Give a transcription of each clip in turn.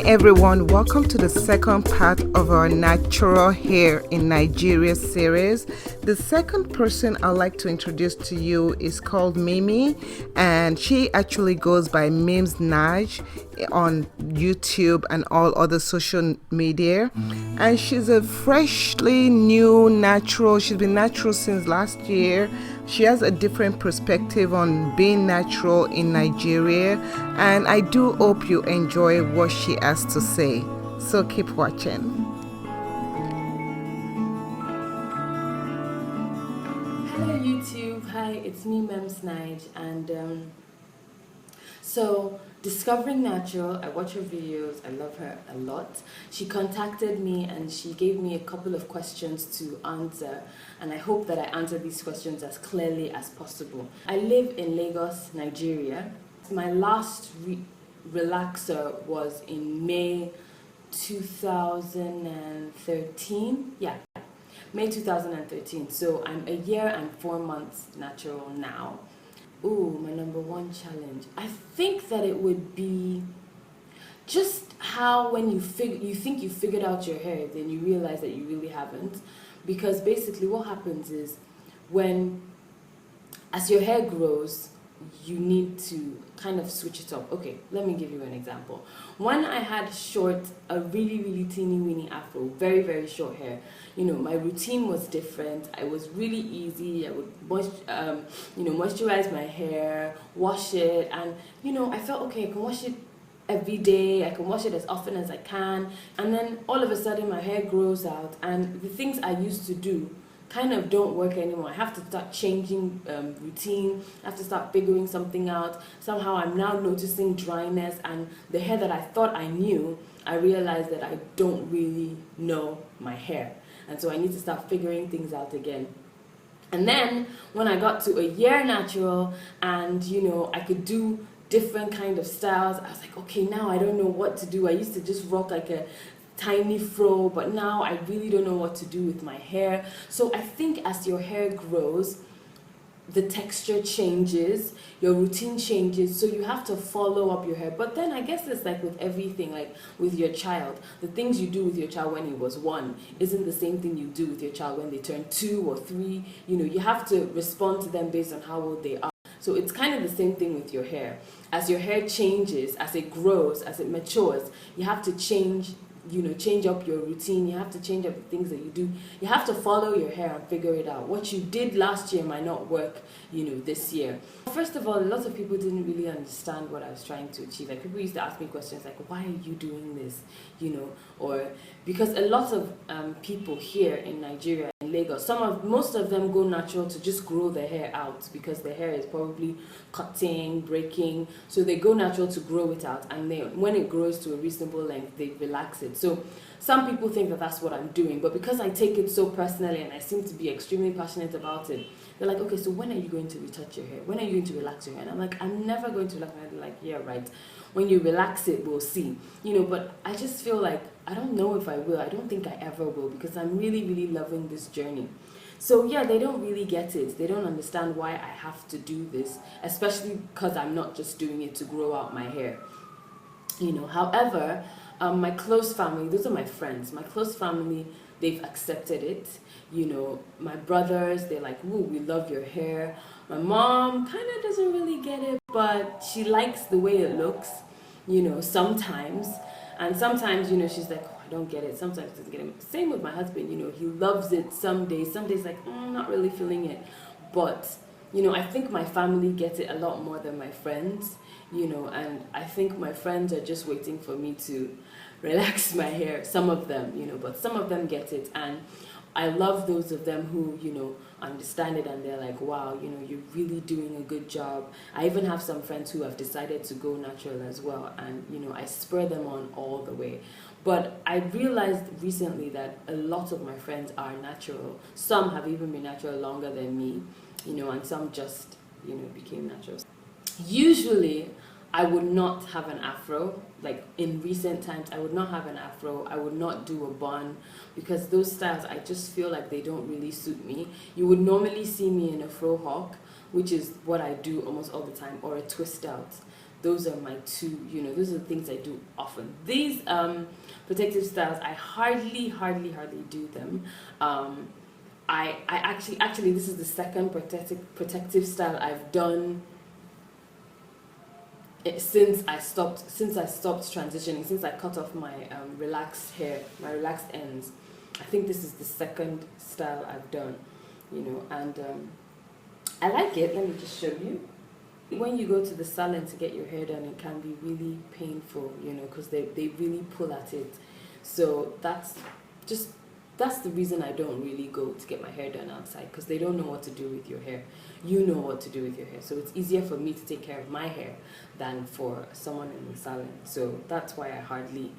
everyone, welcome to the second part of our Natural Hair in Nigeria series. The second person I'd like to introduce to you is called Mimi, and she actually goes by MemsNaij on YouTube and all other social media. And she's a freshly new natural. She's been natural since last year. She has a different perspective on being natural in Nigeria, and I do hope you enjoy what she has to say. So keep watching. Hello YouTube, hi, it's me MemsNaij, and so Discovering Natural, I watch her videos, I love her a lot. She contacted me and she gave me a couple of questions to answer, and I hope that I answer these questions as clearly as possible. I live in Lagos, Nigeria. My last relaxer was in May 2013. Yeah, May 2013. So I'm a year and 4 months natural now. Ooh, my number one challenge. I think that it would be just how when you think you figured out your hair, then you realize that you really haven't. Because basically what happens is as your hair grows, you need to kind of switch it up. Okay, let me give you an example. When I had a really teeny weeny afro, very short hair, my routine was different. I was really easy. I would moisturize my hair, wash it, and I felt okay, I can wash it every day, I can wash it as often as I can. And then all of a sudden my hair grows out, and the things I used to do kind of don't work anymore. I have to start changing routine. I have to start figuring something out. Somehow I'm now noticing dryness, and the hair that I thought I knew, I realized that I don't really know my hair, and so I need to start figuring things out again. And then when I got to a year natural, and I could do different kind of styles, I was like, okay, now I don't know what to do. I used to just rock like a tiny fro, but now I really don't know what to do with my hair. So I think as your hair grows, the texture changes, your routine changes, so you have to follow up your hair. But then I guess it's like with everything, like with your child, the things you do with your child when he was 1 isn't the same thing you do with your child when they turn 2 or 3. You have to respond to them based on how old they are. So it's kind of the same thing with your hair. As your hair changes, as it grows, as it matures, you have to change up your routine. You have to change up the things that you do. You have to follow your hair and figure it out. What you did last year might not work, this year. First of all, lots of people didn't really understand what I was trying to achieve. Like, people used to ask me questions like, why are you doing this? Or because a lot of people here in Nigeria, in Lagos, most of them go natural to just grow their hair out because their hair is probably cutting, breaking. So they go natural to grow it out, and when it grows to a reasonable length, they relax it. So some people think that that's what I'm doing, but because I take it so personally and I seem to be extremely passionate about it, they're like, okay, so when are you going to retouch your hair? When are you going to relax your hair? And I'm like, I'm never going to relax my hair. They're like, yeah, right. When you relax it, we'll see. But I just feel like, I don't know if I will. I don't think I ever will, because I'm really loving this journey. So yeah, they don't really get it. They don't understand why I have to do this, especially because I'm not just doing it to grow out my hair. However, my close family, those are my friends, my close family, they've accepted it. My brothers, they're like, "Ooh, we love your hair." My mom kind of doesn't really get it, but she likes the way it looks, sometimes. And sometimes, she's like, "Oh, I don't get it." Sometimes doesn't get it. Same with my husband, he loves it some days like, not really feeling it. But I think my family gets it a lot more than my friends, and I think my friends are just waiting for me to relax my hair, some of them, but some of them get it, and I love those of them who, understand it, and they're like, wow, you're really doing a good job. I even have some friends who have decided to go natural as well, and, I spur them on all the way. But I realized recently that a lot of my friends are natural. Some have even been natural longer than me, and some just, became natural. Usually, I would not have an afro. Like in recent times, I would not have an afro. I would not do a bun, because those styles, I just feel like they don't really suit me. You would normally see me in a fro hawk, which is what I do almost all the time, or a twist out. those are my two, those are the things I do often. These protective styles, I hardly do them. I actually this is the second protective style I've done since I stopped transitioning, since I cut off my relaxed hair, my relaxed ends. I think this is the second style I've done, and I like it. Let me just show you. When you go to the salon to get your hair done, it can be really painful, because they really pull at it. So that's the reason I don't really go to get my hair done outside, because they don't know what to do with your hair. You know what to do with your hair. So it's easier for me to take care of my hair than for someone in the salon. So that's why I hardly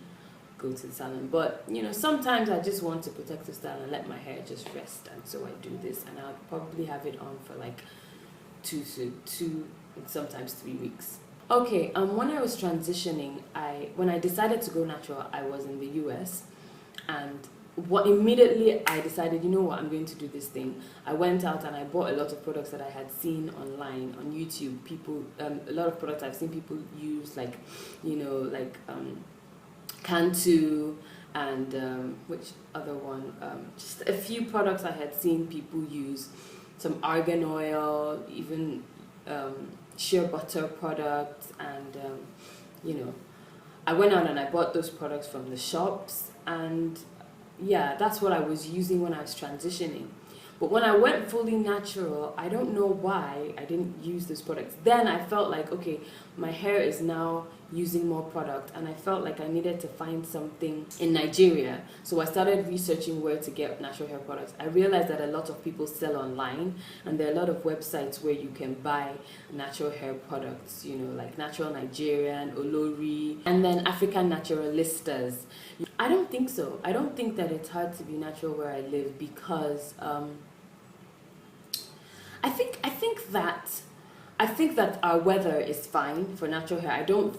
go to the salon. But, sometimes I just want to protect the style and let my hair just rest. And so I do this, and I'll probably have it on for like 2 sometimes 3 weeks. Okay, when I was transitioning, when I decided to go natural, I was in the US, and immediately I decided, I'm going to do this thing. I went out and I bought a lot of products that I had seen online on YouTube. A lot of products I've seen people use, like Cantu, and which other one? Just a few products I had seen people use, some argan oil, even shea butter products, and I went out and I bought those products from the shops, and yeah, that's what I was using when I was transitioning. But when I went fully natural, I don't know why I didn't use those products. Then I felt like, okay, my hair is now using more product, and I felt like I needed to find something in Nigeria. So I started researching where to get natural hair products. I realized that a lot of people sell online, and there are a lot of websites where you can buy natural hair products, like Natural Nigerian, Olori, and then African Naturalistas. I don't think so. I don't think that it's hard to be natural where I live, because I think that our weather is fine for natural hair. I don't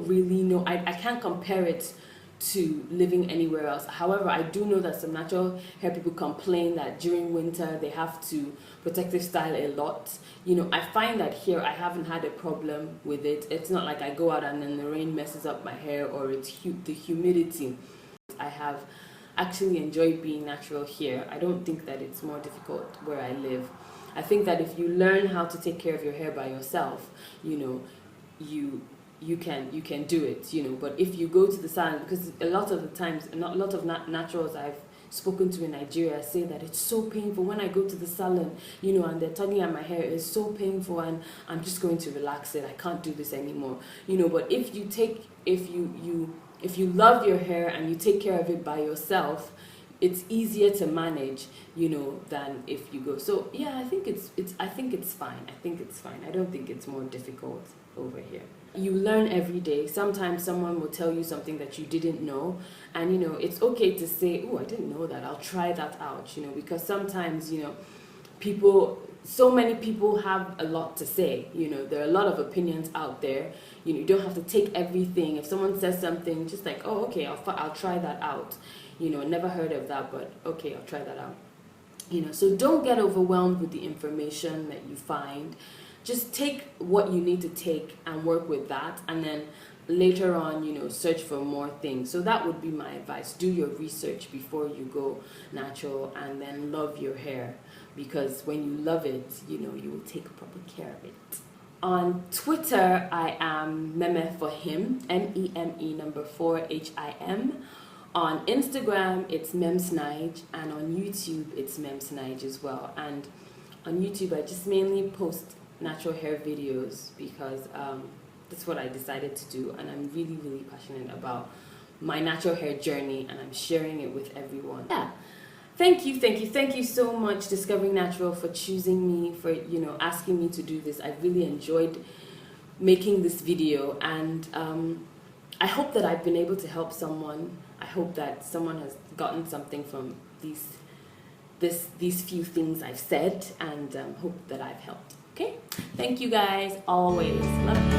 really know. I can't compare it to living anywhere else. However, I do know that some natural hair people complain that during winter they have to protective style a lot. I find that here I haven't had a problem with it. It's not like I go out and then the rain messes up my hair, or it's the humidity. I have actually enjoyed being natural here. I don't think that it's more difficult where I live. I think that if you learn how to take care of your hair by yourself, you can do it, but if you go to the salon, because a lot of the times, a lot of naturals I've spoken to in Nigeria say that it's so painful when I go to the salon, and they're tugging at my hair, it's so painful, and I'm just going to relax it, I can't do this anymore, but if you love your hair and you take care of it by yourself, it's easier to manage, than if you go. So yeah, I think it's fine. I don't think it's more difficult over here. You learn every day. Sometimes someone will tell you something that you didn't know, and it's okay to say, oh, I didn't know that, I'll try that out, because sometimes so many people have a lot to say. There are a lot of opinions out there. You don't have to take everything. If someone says something, just like, oh, okay, I'll try that out. Never heard of that, but okay, I'll try that out. So don't get overwhelmed with the information that you find. Just take what you need to take and work with that, and then later on, search for more things. So that would be my advice. Do your research before you go natural, and then love your hair, because when you love it, you will take proper care of it. On Twitter, I am Meme for him, MEME4HIM. On Instagram, it's MemsNaij, and on YouTube, it's MemsNaij as well. And on YouTube, I just mainly post natural hair videos because that's what I decided to do, and I'm really, really passionate about my natural hair journey, and I'm sharing it with everyone. Yeah. Thank you so much, Discovering Natural, for choosing me, for asking me to do this. I really enjoyed making this video, and I hope that I've been able to help someone. I hope that someone has gotten something from these few things I've said, and hope that I've helped. Okay? Thank you guys, always. Love you.